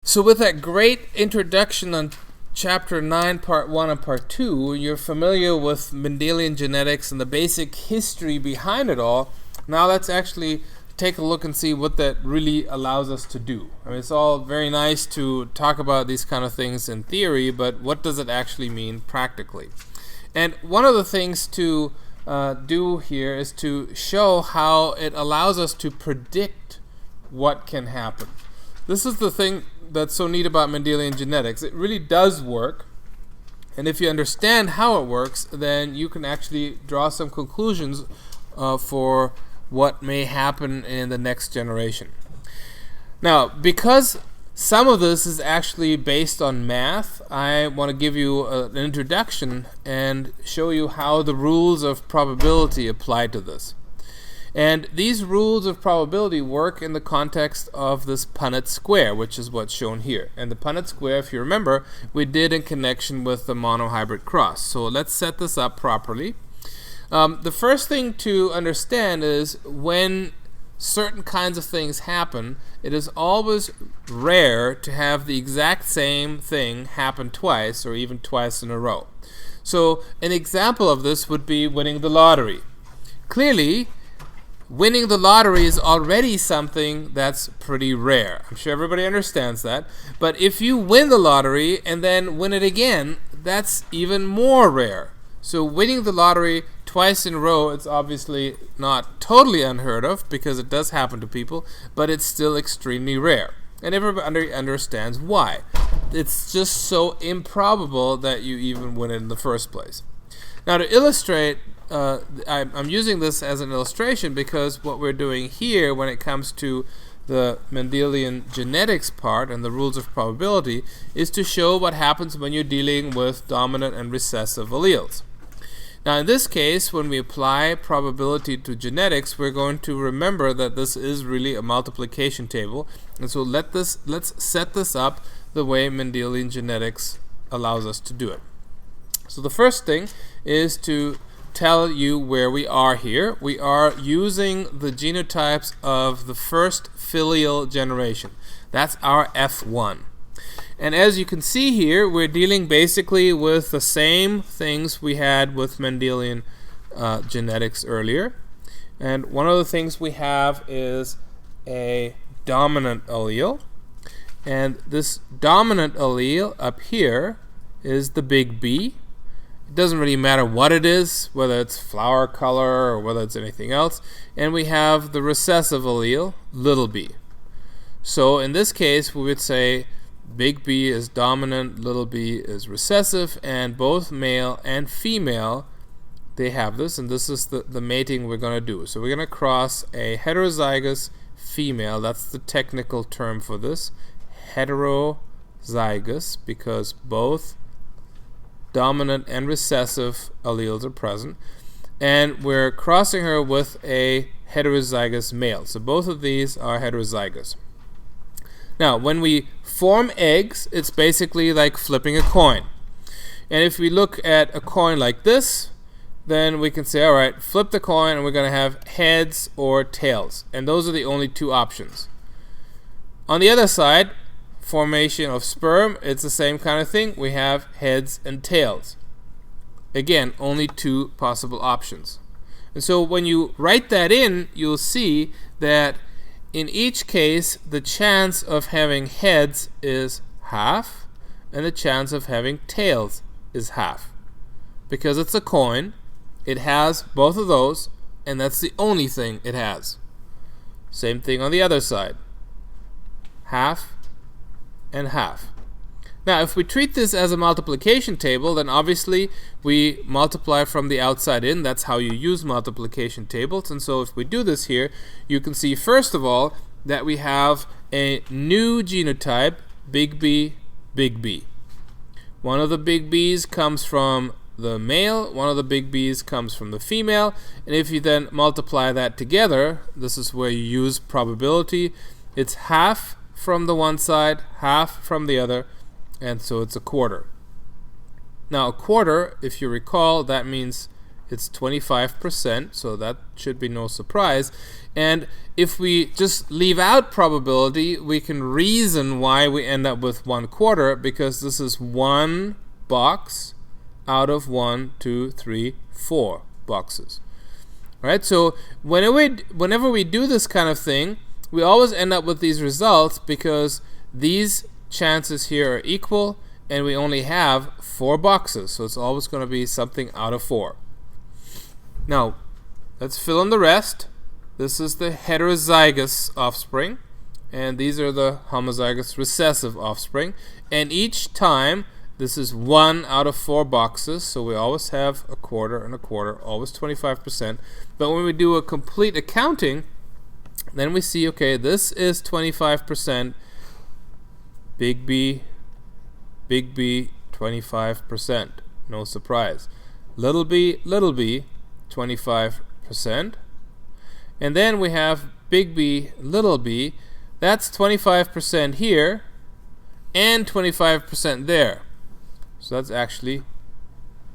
So with that great introduction on Chapter 9, Part 1 and Part 2, you're familiar with Mendelian genetics and the basic history behind it all. Now let's actually take a look and see what that really allows us to do. I mean, it's all very nice to talk about these kind of things in theory, but what does it actually mean practically? And one of the things to do here is to show how it allows us to predict what can happen. This is the thing that's so neat about Mendelian genetics. It really does work, and if you understand how it works, then you can actually draw some conclusions for what may happen in the next generation. Now, because some of this is actually based on math, I want to give you an introduction and show you how the rules of probability apply to this. And these rules of probability work in the context of this Punnett square, which is what's shown here. And the Punnett square, if you remember, we did in connection with the monohybrid cross. So let's set this up properly. The first thing to understand is when certain kinds of things happen, it is always rare to have the exact same thing happen twice or even twice in a row. So an example of this would be winning the lottery. Clearly, winning the lottery is already something that's pretty rare. I'm sure everybody understands that. But if you win the lottery and then win it again, that's even more rare. So winning the lottery twice in a row, it's obviously not totally unheard of because it does happen to people, but it's still extremely rare. And everybody understands why. It's just so improbable that you even win it in the first place. Now, to illustrate, I'm using this as an illustration because what we're doing here when it comes to the Mendelian genetics part and the rules of probability is to show what happens when you're dealing with dominant and recessive alleles. Now, in this case, when we apply probability to genetics, we're going to remember that this is really a multiplication table. And so let's set this up the way Mendelian genetics allows us to do it. So the first thing is to tell you where we are here. We are using the genotypes of the first filial generation. That's our F1. And as you can see here, we're dealing basically with the same things we had with Mendelian genetics earlier. And one of the things we have is a dominant allele. And this dominant allele up here is the big B. It doesn't really matter what it is, whether it's flower color or whether it's anything else. And we have the recessive allele, little b. So in this case, we would say big B is dominant, little b is recessive, and both male and female, they have this, and this is the mating we're going to do. So we're going to cross a heterozygous female, that's the technical term for this, heterozygous, because both dominant and recessive alleles are present, and we're crossing her with a heterozygous male. So both of these are heterozygous. Now, when we form eggs, it's basically like flipping a coin. And if we look at a coin like this, then we can say, all right, flip the coin, and we're going to have heads or tails. And those are the only two options. On the other side, formation of sperm, it's the same kind of thing. We have heads and tails. Again, only two possible options. And so when you write that in, you'll see that in each case, the chance of having heads is half, and the chance of having tails is half. Because it's a coin, it has both of those, and that's the only thing it has. Same thing on the other side. Half and half. Now, if we treat this as a multiplication table, then obviously we multiply from the outside in. That's how you use multiplication tables. And so if we do this here, you can see first of all that we have a new genotype, big B, big B. One of the big B's comes from the male, one of the big B's comes from the female, and if you then multiply that together, this is where you use probability. It's half from the one side, half from the other, and so it's a quarter. Now, a quarter, if you recall, that means it's 25%, so that should be no surprise. And if we just leave out probability, we can reason why we end up with 1/4, because this is one box out of 1, 2, 3, 4 boxes. Right? So whenever we do this kind of thing, we always end up with these results because these chances here are equal, and we only have 4 boxes, so it's always going to be something out of 4. Now, let's fill in the rest. This is the heterozygous offspring, and these are the homozygous recessive offspring. And each time, this is 1 out of 4 boxes, so we always have 1/4 and 1/4, always 25%. But when we do a complete accounting, then we see, okay, this is 25%, big B, 25%, no surprise. Little b, 25%. And then we have big B, little b, that's 25% here and 25% there. So that's actually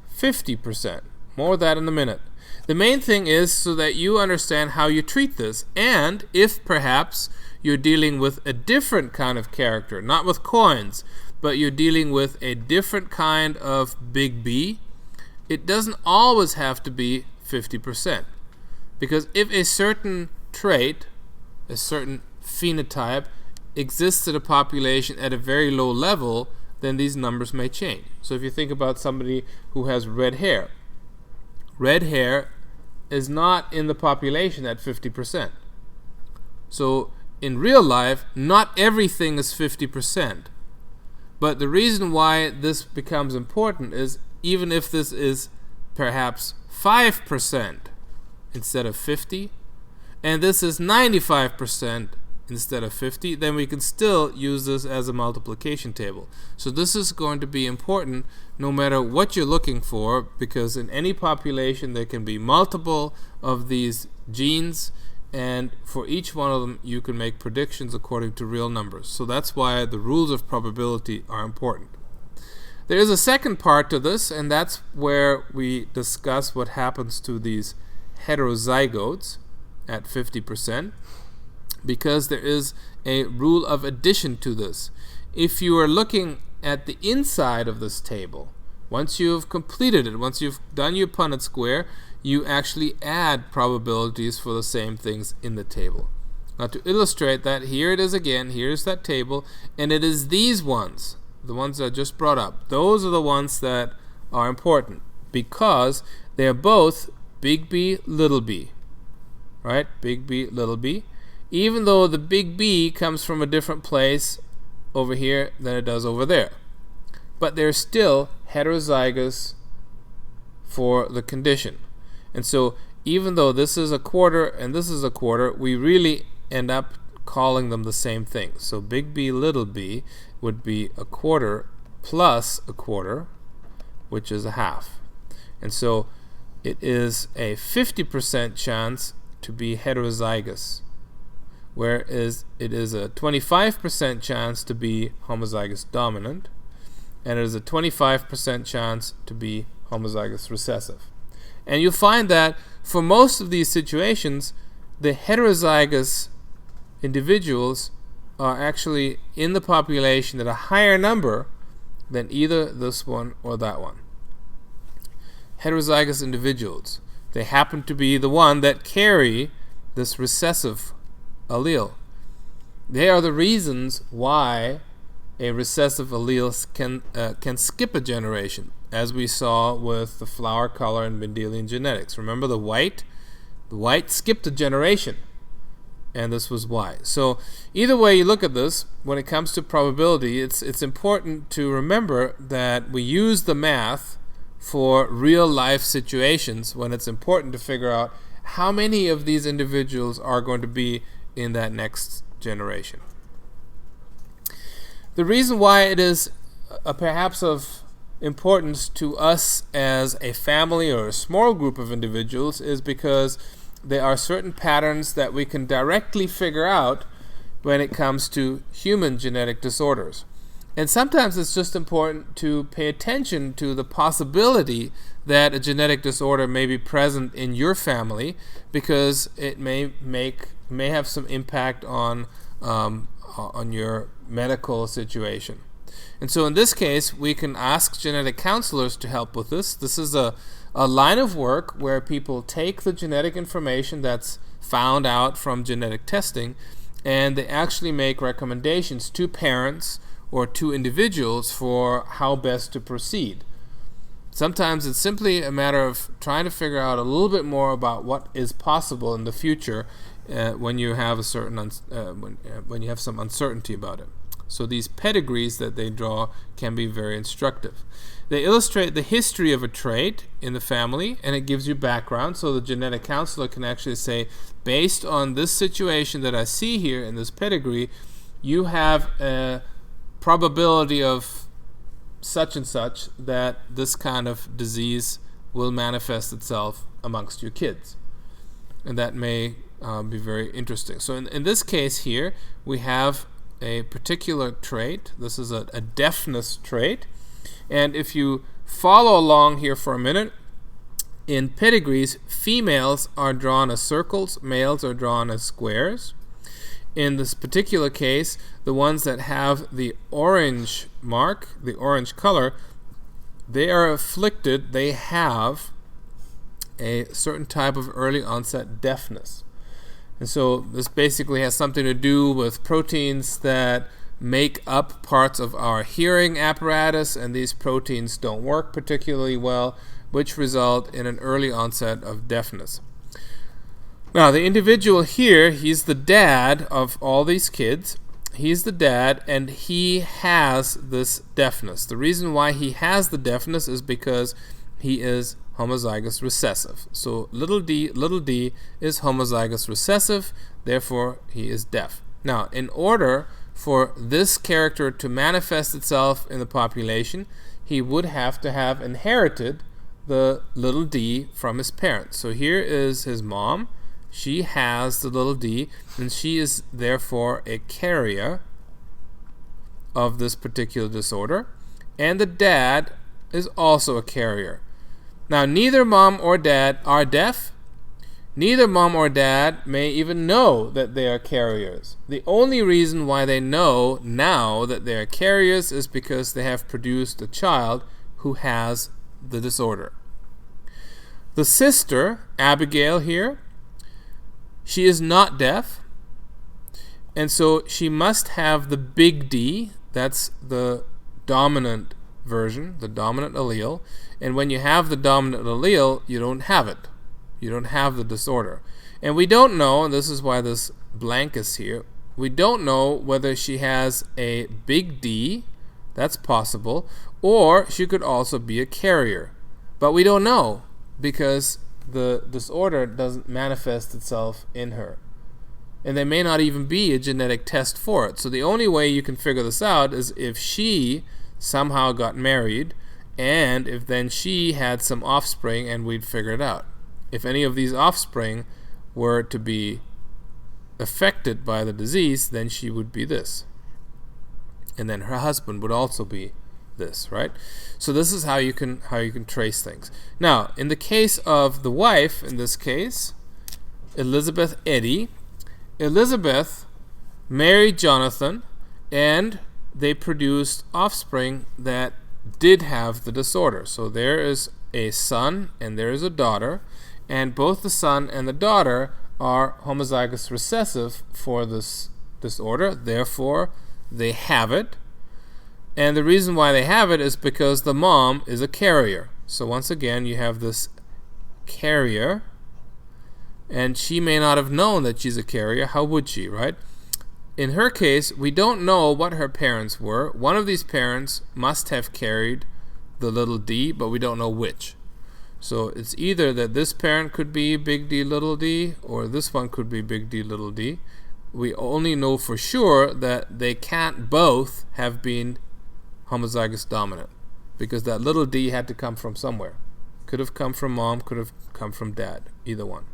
50%. More of that in a minute. The main thing is so that you understand how you treat this, and if perhaps you're dealing with a different kind of character, not with coins, but you're dealing with a different kind of big B, it doesn't always have to be 50%. Because if a certain trait, a certain phenotype, exists in a population at a very low level, then these numbers may change. So if you think about somebody who has red hair is not in the population at 50%. So in real life, not everything is 50%. But the reason why this becomes important is even if this is perhaps 5% instead of 50, and this is 95% instead of 50, then we can still use this as a multiplication table. So this is going to be important no matter what you're looking for, because in any population there can be multiple of these genes, and for each one of them you can make predictions according to real numbers. So that's why the rules of probability are important. There is a second part to this, and that's where we discuss what happens to these heterozygotes at 50%, because there is a rule of addition to this. If you are looking at the inside of this table, once you've completed it, once you've done your Punnett square, you actually add probabilities for the same things in the table. Now to illustrate that, here it is again, here's that table, and it is these ones, the ones I just brought up, those are the ones that are important, because they are both big B, little b, right? Big B, little b. Even though the big B comes from a different place over here than it does over there. But they're still heterozygous for the condition. And so even though this is 1/4 and this is 1/4, we really end up calling them the same thing. So big B, little b would be 1/4 plus 1/4, which is 1/2. And so it is a 50% chance to be heterozygous, whereas it is a 25% chance to be homozygous dominant, and it is a 25% chance to be homozygous recessive. And you'll find that for most of these situations, the heterozygous individuals are actually in the population at a higher number than either this one or that one. Heterozygous individuals, they happen to be the one that carry this recessive allele. They are the reasons why a recessive allele can skip a generation, as we saw with the flower color in Mendelian genetics. Remember the white? The white skipped a generation, and this was why. So either way you look at this, when it comes to probability, it's important to remember that we use the math for real life situations when it's important to figure out how many of these individuals are going to be in that next generation. The reason why it is perhaps of importance to us as a family or a small group of individuals is because there are certain patterns that we can directly figure out when it comes to human genetic disorders. And sometimes it's just important to pay attention to the possibility that a genetic disorder may be present in your family, because it may have some impact on your medical situation. And so in this case, we can ask genetic counselors to help with this. This is a line of work where people take the genetic information that's found out from genetic testing, and they actually make recommendations to parents or to individuals for how best to proceed. Sometimes it's simply a matter of trying to figure out a little bit more about what is possible in the future when you have when you have some uncertainty about it. So these pedigrees that they draw can be very instructive. They illustrate the history of a trait in the family, and it gives you background, so the genetic counselor can actually say, based on this situation that I see here in this pedigree, you have a probability of such and such that this kind of disease will manifest itself amongst your kids. And that may be very interesting. So in this case here, we have a particular trait. This is a deafness trait. And if you follow along here for a minute, in pedigrees, females are drawn as circles, males are drawn as squares. In this particular case, the ones that have the orange mark, the orange color, they are afflicted, they have a certain type of early onset deafness. And so this basically has something to do with proteins that make up parts of our hearing apparatus, and these proteins don't work particularly well, which result in an early onset of deafness. Now, the individual here, he's the dad of all these kids. He's the dad, and he has this deafness. The reason why he has the deafness is because he is homozygous recessive. So little d is homozygous recessive, therefore he is deaf. Now, in order for this character to manifest itself in the population, he would have to have inherited the little d from his parents. So here is his mom. She has the little d, and she is therefore a carrier of this particular disorder. And the dad is also a carrier. Now, neither mom or dad are deaf. Neither mom or dad may even know that they are carriers. The only reason why they know now that they are carriers is because they have produced a child who has the disorder. The sister, Abigail here, she is not deaf, and so she must have the big D. That's the dominant version, the dominant allele. And when you have the dominant allele, you don't have it. You don't have the disorder. And we don't know, and this is why this blank is here, we don't know whether she has a big D, that's possible, or she could also be a carrier. But we don't know, because the disorder doesn't manifest itself in her. And there may not even be a genetic test for it. So the only way you can figure this out is if she somehow got married, and if then she had some offspring, and we'd figure it out. If any of these offspring were to be affected by the disease, then she would be this. And then her husband would also be this, right? So this is how you can trace things. Now, in the case of the wife, in this case, Elizabeth Eddy, Elizabeth married Jonathan, and they produced offspring that did have the disorder. So there is a son and there is a daughter, and both the son and the daughter are homozygous recessive for this disorder. Therefore, they have it. And the reason why they have it is because the mom is a carrier. So once again, you have this carrier, and she may not have known that she's a carrier. How would she, right? In her case, we don't know what her parents were. One of these parents must have carried the little d, but we don't know which. So it's either that this parent could be big D, little d, or this one could be big D, little d. We only know for sure that they can't both have been homozygous dominant, because that little d had to come from somewhere. Could have come from mom, could have come from dad, either one.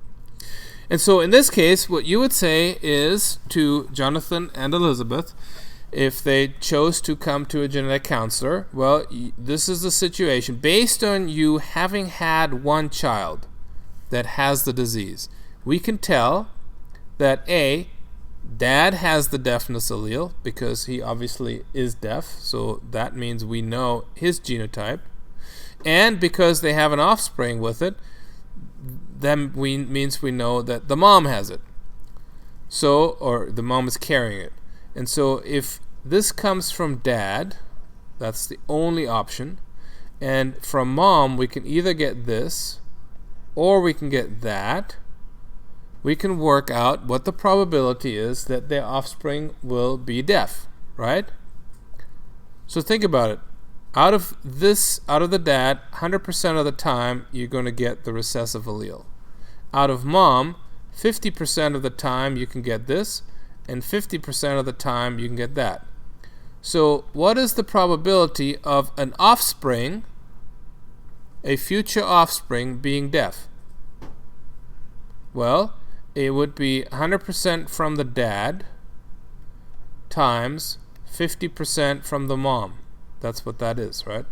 And so in this case, what you would say is to Jonathan and Elizabeth, if they chose to come to a genetic counselor, well, this is the situation. Based on you having had one child that has the disease, we can tell that A, dad has the deafness allele because he obviously is deaf, so that means we know his genotype. And because they have an offspring with it, that means we know that the mom has it. So, or the mom is carrying it. And so if this comes from dad, that's the only option. And from mom, we can either get this or we can get that. We can work out what the probability is that their offspring will be deaf, right? So think about it. Out of the dad, 100% of the time, you're going to get the recessive allele. Out of mom, 50% of the time you can get this, and 50% of the time you can get that. So what is the probability of an offspring, a future offspring, being deaf? Well, it would be 100% from the dad times 50% from the mom. That's what that is, right?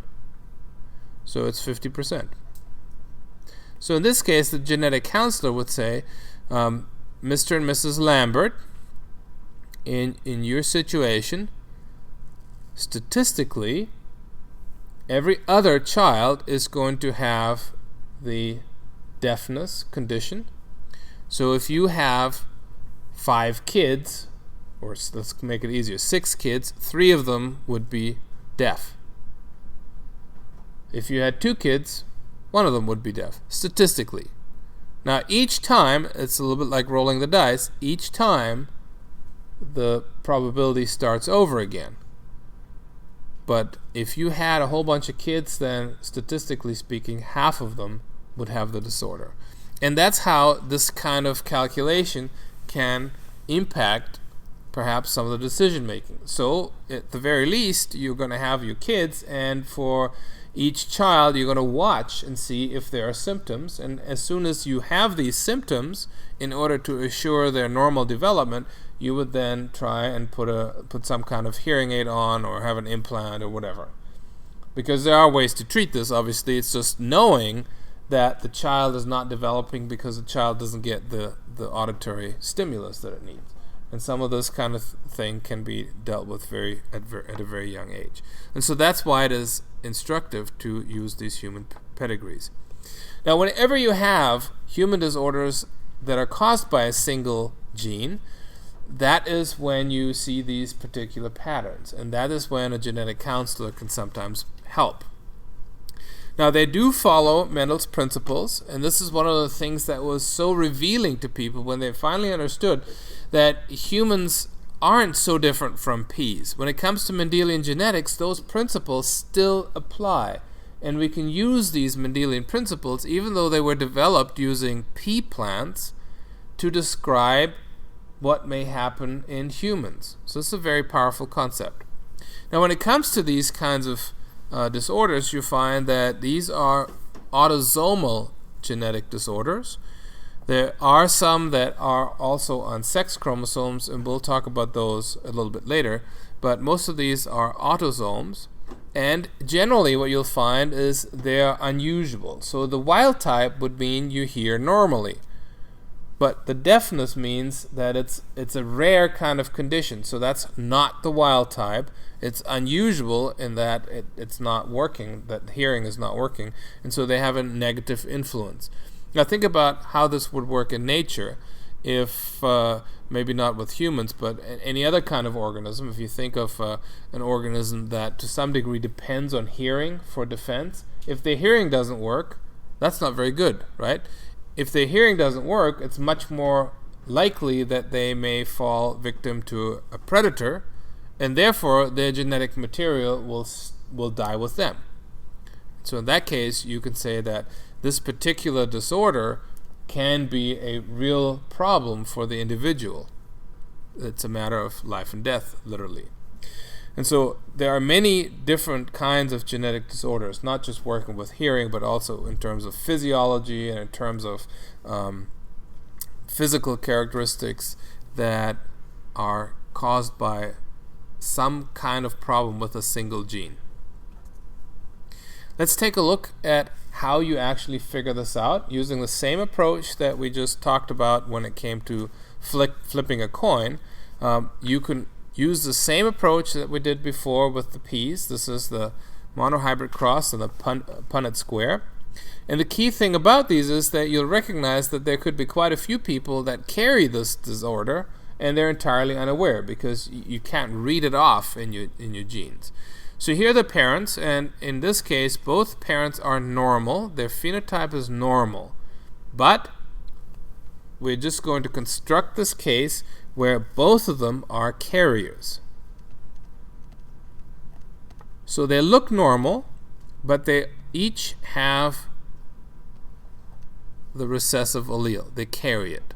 So it's 50%. So in this case, the genetic counselor would say, Mr. and Mrs. Lambert, in your situation, statistically, every other child is going to have the deafness condition. So if you have 5 kids, or let's make it easier, 6 kids, 3 of them would be deaf. If you had 2 kids, 1 of them would be deaf, statistically. Now each time, it's a little bit like rolling the dice, each time the probability starts over again. But if you had a whole bunch of kids, then statistically speaking, half of them would have the disorder. And that's how this kind of calculation can impact perhaps some of the decision making. So at the very least, you're going to have your kids, and for each child you're going to watch and see if there are symptoms, and as soon as you have these symptoms, in order to assure their normal development, you would then try and put some kind of hearing aid on, or have an implant or whatever. Because there are ways to treat this, obviously. It's just knowing that the child is not developing because the child doesn't get the auditory stimulus that it needs. And some of this kind of thing can be dealt with at a very young age. And so that's why it is instructive to use these human pedigrees. Now, whenever you have human disorders that are caused by a single gene, that is when you see these particular patterns. And that is when a genetic counselor can sometimes help. Now, they do follow Mendel's principles, and this is one of the things that was so revealing to people when they finally understood that humans aren't so different from peas. When it comes to Mendelian genetics, those principles still apply, and we can use these Mendelian principles, even though they were developed using pea plants, to describe what may happen in humans. So it's a very powerful concept. Now, when it comes to these kinds of disorders, you find that these are autosomal genetic disorders. There are some that are also on sex chromosomes, and we'll talk about those a little bit later, but most of these are autosomes, and generally what you'll find is they're unusual. So the wild type would mean you hear normally, but the deafness means that it's a rare kind of condition, so that's not the wild type. It's unusual in that it's not working, that hearing is not working, and so they have a negative influence. Now think about how this would work in nature if, maybe not with humans, but any other kind of organism. If you think of an organism that to some degree depends on hearing for defense, if their hearing doesn't work, that's not very good, right? If their hearing doesn't work, it's much more likely that they may fall victim to a predator, and therefore their genetic material will die with them. So in that case, you can say that this particular disorder can be a real problem for the individual. It's a matter of life and death, literally. And so there are many different kinds of genetic disorders, not just working with hearing, but also in terms of physiology and in terms of physical characteristics that are caused by some kind of problem with a single gene. Let's take a look at how you actually figure this out using the same approach that we just talked about when it came to flipping a coin. You can use the same approach that we did before with the P's. This is the monohybrid cross and the Punnett square. And the key thing about these is that you'll recognize that there could be quite a few people that carry this disorder and they're entirely unaware because you can't read it off in your genes. So here are the parents, and in this case, both parents are normal. Their phenotype is normal. But we're just going to construct this case where both of them are carriers. So they look normal, but they each have the recessive allele. They carry it.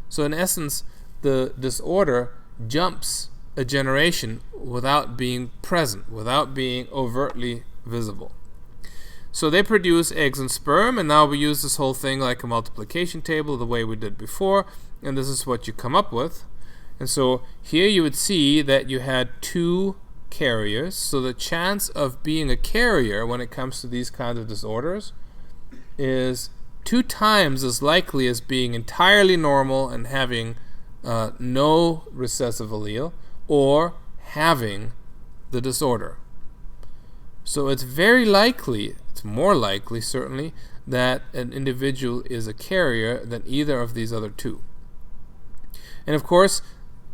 So in essence, the disorder jumps a generation without being present, without being overtly visible. So they produce eggs and sperm, and now we use this whole thing like a multiplication table the way we did before, and this is what you come up with. And so here you would see that you had 2 carriers, so the chance of being a carrier when it comes to these kinds of disorders is 2 times as likely as being entirely normal and having no recessive allele, or having the disorder. So it's very likely, it's more likely certainly, that an individual is a carrier than either of these other 2. And of course,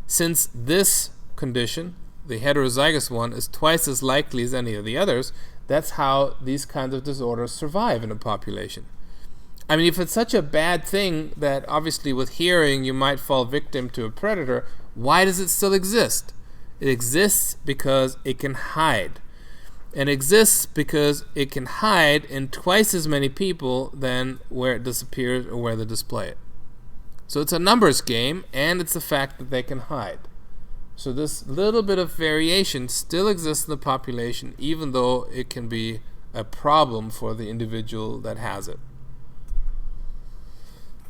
since this condition, the heterozygous one, is twice as likely as any of the others, that's how these kinds of disorders survive in a population. I mean, if it's such a bad thing that obviously with hearing you might fall victim to a predator, why does it still exist? It exists because it can hide. It exists because it can hide in twice as many people than where it disappears or where they display it. So it's a numbers game, and it's the fact that they can hide. So this little bit of variation still exists in the population, even though it can be a problem for the individual that has it.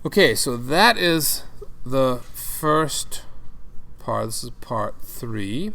Okay, so that is the first part. This is part 3.